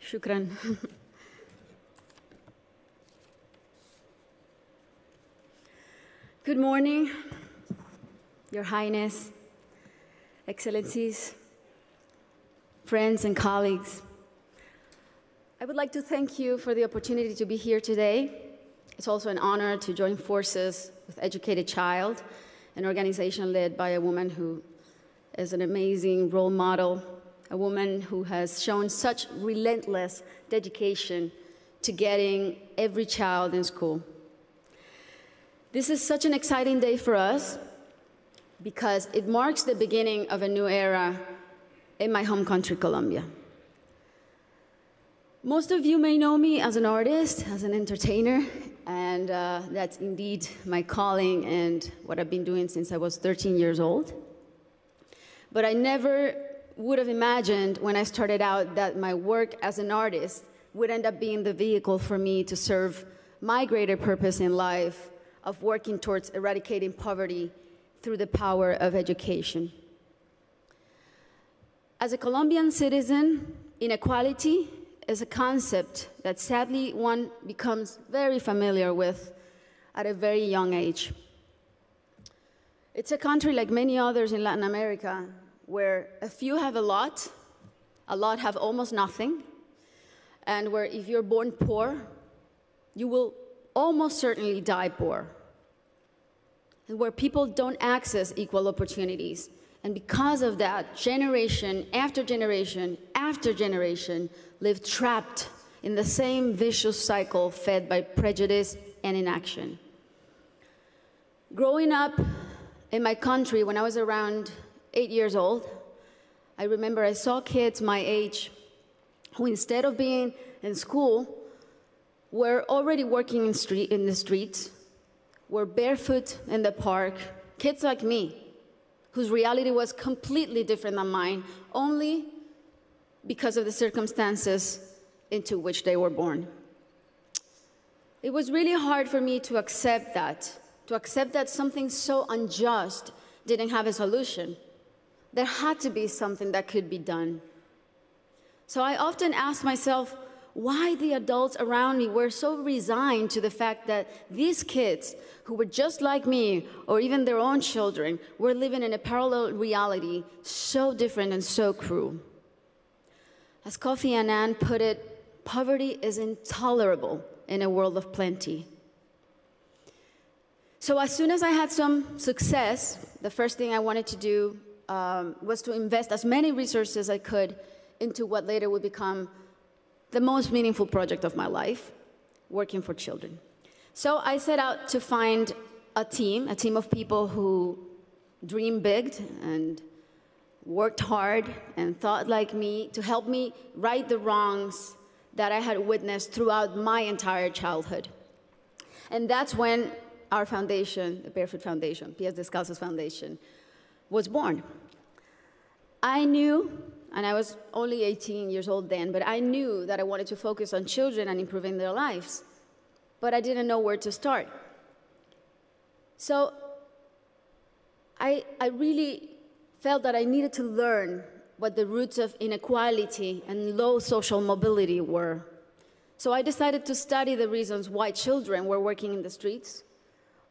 Shukran. Good morning, Your Highness, Excellencies, friends and colleagues. I would like to thank you for the opportunity to be here today. It's also an honor to join forces with Educated Child, an organization led by a woman who is an amazing role model, a woman who has shown such relentless dedication to getting every child in school. This is such an exciting day for us because it marks the beginning of a new era in my home country, Colombia. Most of you may know me as an artist, as an entertainer, and that's indeed my calling and what I've been doing since I was 13 years old. But I never would have imagined when I started out that my work as an artist would end up being the vehicle for me to serve my greater purpose in life of working towards eradicating poverty through the power of education. As a Colombian citizen, inequality is a concept that sadly one becomes very familiar with at a very young age. It's a country like many others in Latin America where a few have a lot have almost nothing, and where if you're born poor, you will almost certainly die poor, and where people don't access equal opportunities. And because of that, generation after generation after generation live trapped in the same vicious cycle fed by prejudice and inaction. Growing up in my country when I was around 8 years old, I remember I saw kids my age who, instead of being in school, were already working in the streets, were barefoot in the park, kids like me, whose reality was completely different than mine, only because of the circumstances into which they were born. It was really hard for me to accept that something so unjust didn't have a solution. There had to be something that could be done. So I often asked myself why the adults around me were so resigned to the fact that these kids, who were just like me, or even their own children, were living in a parallel reality so different and so cruel. As Kofi Annan put it, poverty is intolerable in a world of plenty. So as soon as I had some success, the first thing I wanted to do was to invest as many resources as I could into what later would become the most meaningful project of my life, working for children. So I set out to find a team of people who dreamed big and worked hard and thought like me to help me right the wrongs that I had witnessed throughout my entire childhood. And that's when our foundation, the Barefoot Foundation, Pies Descalzos Foundation, was born. I knew, and I was only 18 years old then, but I knew that I wanted to focus on children and improving their lives, but I didn't know where to start. So I really felt that I needed to learn what the roots of inequality and low social mobility were. So I decided to study the reasons why children were working in the streets,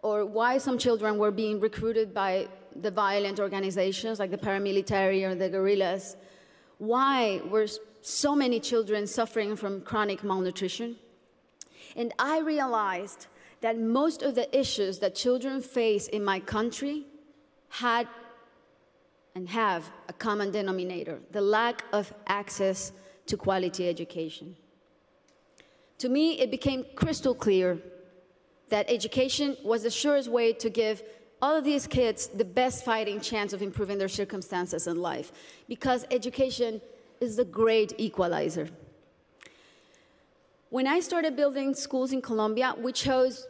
or why some children were being recruited by the violent organizations like the paramilitary or the guerrillas. Why were so many children suffering from chronic malnutrition? And I realized that most of the issues that children face in my country had and have a common denominator: the lack of access to quality education. To me, it became crystal clear that education was the surest way to give all of these kids the best fighting chance of improving their circumstances in life, because education is the great equalizer. When I started building schools in Colombia, we chose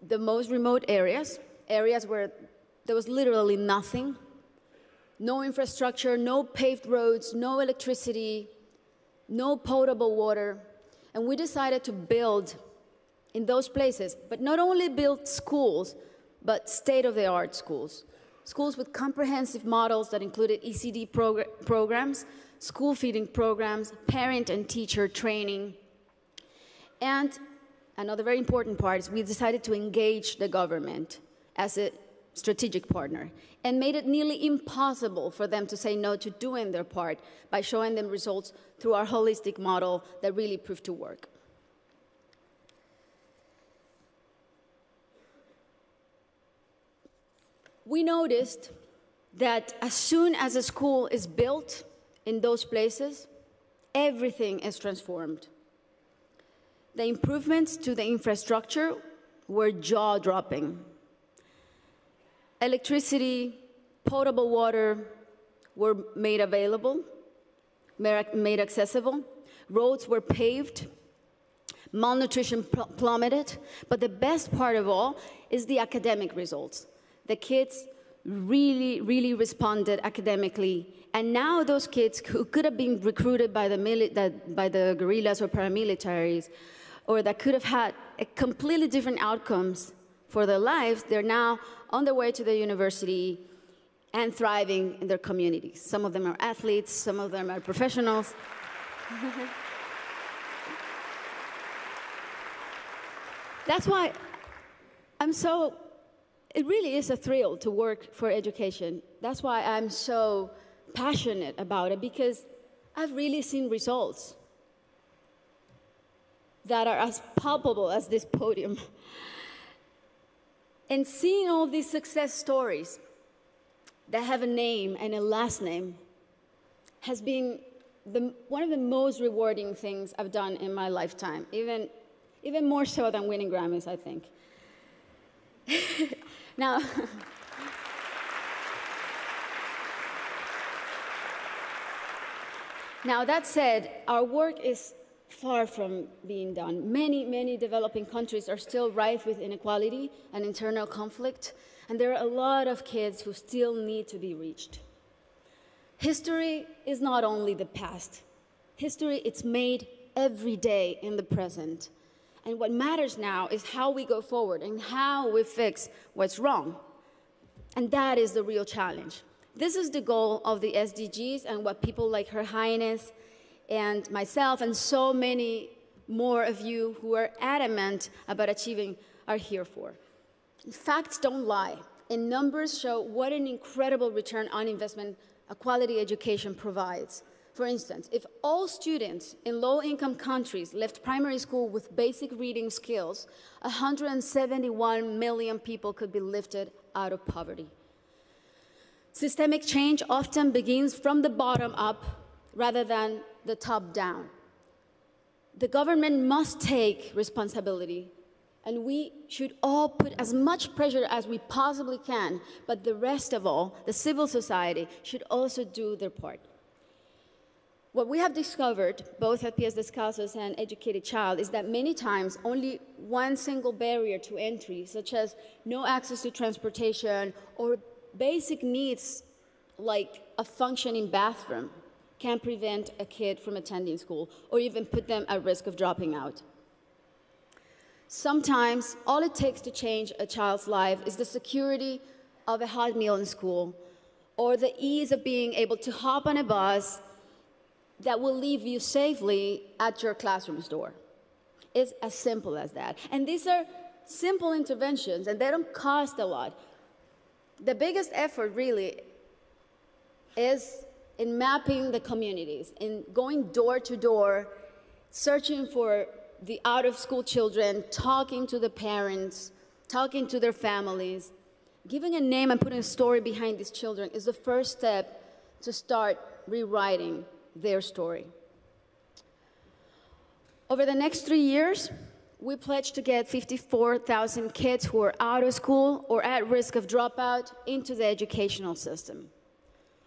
the most remote areas where there was literally nothing, no infrastructure, no paved roads, no electricity, no potable water, and we decided to build in those places, but not only build schools, but state-of-the-art schools. schools with comprehensive models that included ECD programs, school feeding programs, parent and teacher training. And another very important part is we decided to engage the government as a strategic partner and made it nearly impossible for them to say no to doing their part by showing them results through our holistic model that really proved to work. We noticed that as soon as a school is built in those places, everything is transformed. The improvements to the infrastructure were jaw-dropping. Electricity, potable water were made available, made accessible. Roads were paved. Malnutrition plummeted. But the best part of all is the academic results. The kids really responded academically. And now those kids who could have been recruited by the guerrillas or paramilitaries, or that could have had completely different outcomes for their lives, they're now on their way to the university and thriving in their communities. Some of them are athletes, some of them are professionals. That's why it really is a thrill to work for education. That's why I'm so passionate about it, because I've really seen results that are as palpable as this podium. And seeing all these success stories that have a name and a last name has been one of the most rewarding things I've done in my lifetime, even more so than winning Grammys, I think. Now, now, that said, our work is far from being done. Many developing countries are still rife with inequality and internal conflict, and there are a lot of kids who still need to be reached. History is not only the past. History, it's made every day in the present. And what matters now is how we go forward and how we fix what's wrong. And that is the real challenge. This is the goal of the SDGs and what people like Her Highness and myself and so many more of you who are adamant about achieving are here for. Facts don't lie, and numbers show what an incredible return on investment a quality education provides. For instance, if all students in low-income countries left primary school with basic reading skills, 171 million people could be lifted out of poverty. Systemic change often begins from the bottom up rather than the top down. The government must take responsibility, and we should all put as much pressure as we possibly can, but the rest of all, the civil society, should also do their part. What we have discovered, both at Pies Descalzos and Educated Child, is that many times only one single barrier to entry, such as no access to transportation or basic needs like a functioning bathroom, can prevent a kid from attending school or even put them at risk of dropping out. Sometimes all it takes to change a child's life is the security of a hot meal in school or the ease of being able to hop on a bus that will leave you safely at your classroom's door. It's as simple as that. And these are simple interventions, and they don't cost a lot. The biggest effort really is in mapping the communities, in going door to door, searching for the out-of-school children, talking to the parents, talking to their families. Giving a name and putting a story behind these children is the first step to start rewriting their story. Over the next 3 years, we pledged to get 54,000 kids who are out of school or at risk of dropout into the educational system.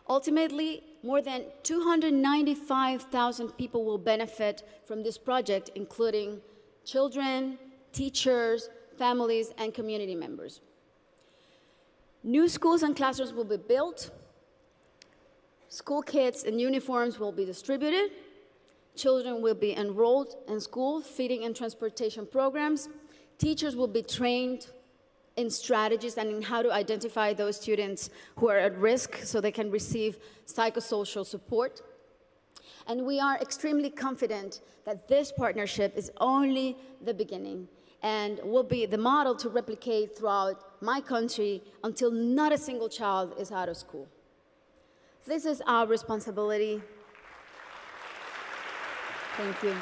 Ultimately, more than 295,000 people will benefit from this project, including children, teachers, families, and community members. New schools and classrooms will be built. School kits and uniforms will be distributed. Children will be enrolled in school, feeding and transportation programs. Teachers will be trained in strategies and in how to identify those students who are at risk so they can receive psychosocial support. And we are extremely confident that this partnership is only the beginning and will be the model to replicate throughout my country until not a single child is out of school. This is our responsibility. Thank you.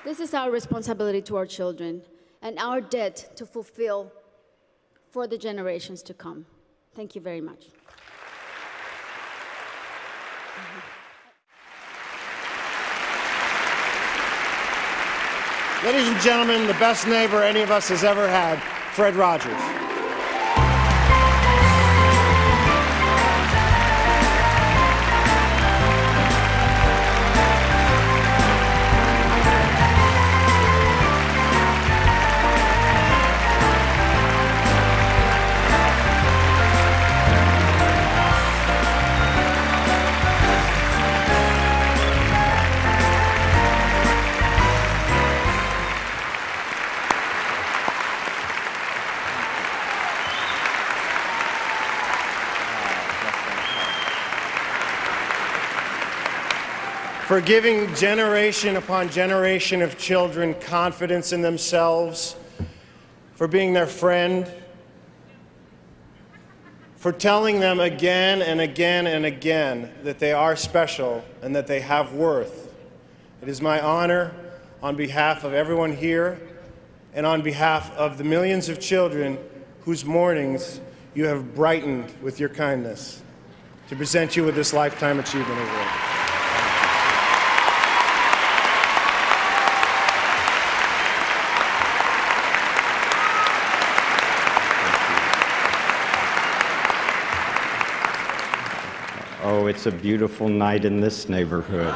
This is our responsibility to our children and our debt to fulfill for the generations to come. Thank you very much. Ladies and gentlemen, the best neighbor any of us has ever had, Fred Rogers. For giving generation upon generation of children confidence in themselves, for being their friend, for telling them again and again and again that they are special and that they have worth. It is my honor, on behalf of everyone here and on behalf of the millions of children whose mornings you have brightened with your kindness, to present you with this Lifetime Achievement Award. Oh, it's a beautiful night in this neighborhood.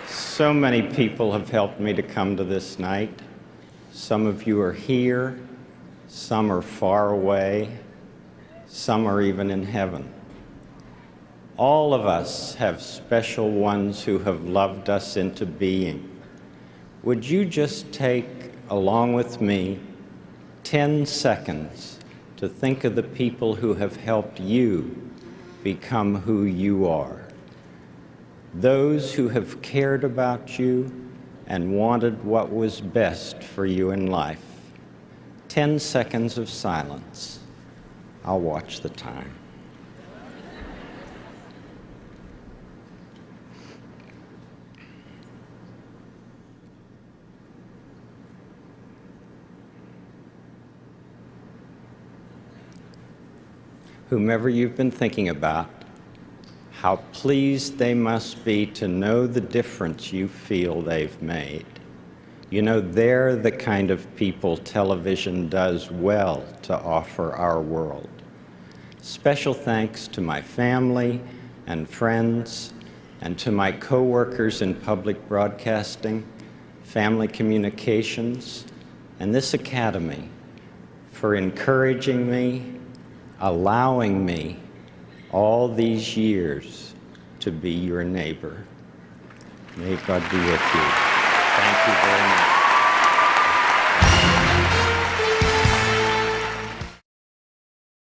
So many people have helped me to come to this night. Some of you are here, some are far away, some are even in heaven. All of us have special ones who have loved us into being. Would you just take, along with me, 10 seconds to think of the people who have helped you become who you are. Those who have cared about you and wanted what was best for you in life. 10 seconds of silence. I'll watch the time. Whomever you've been thinking about, how pleased they must be to know the difference you feel they've made. You know, they're the kind of people television does well to offer our world. Special thanks to my family and friends and to my co-workers in public broadcasting, family communications, and this academy for encouraging me, allowing me all these years to be your neighbor. May God be with you. Thank you very much.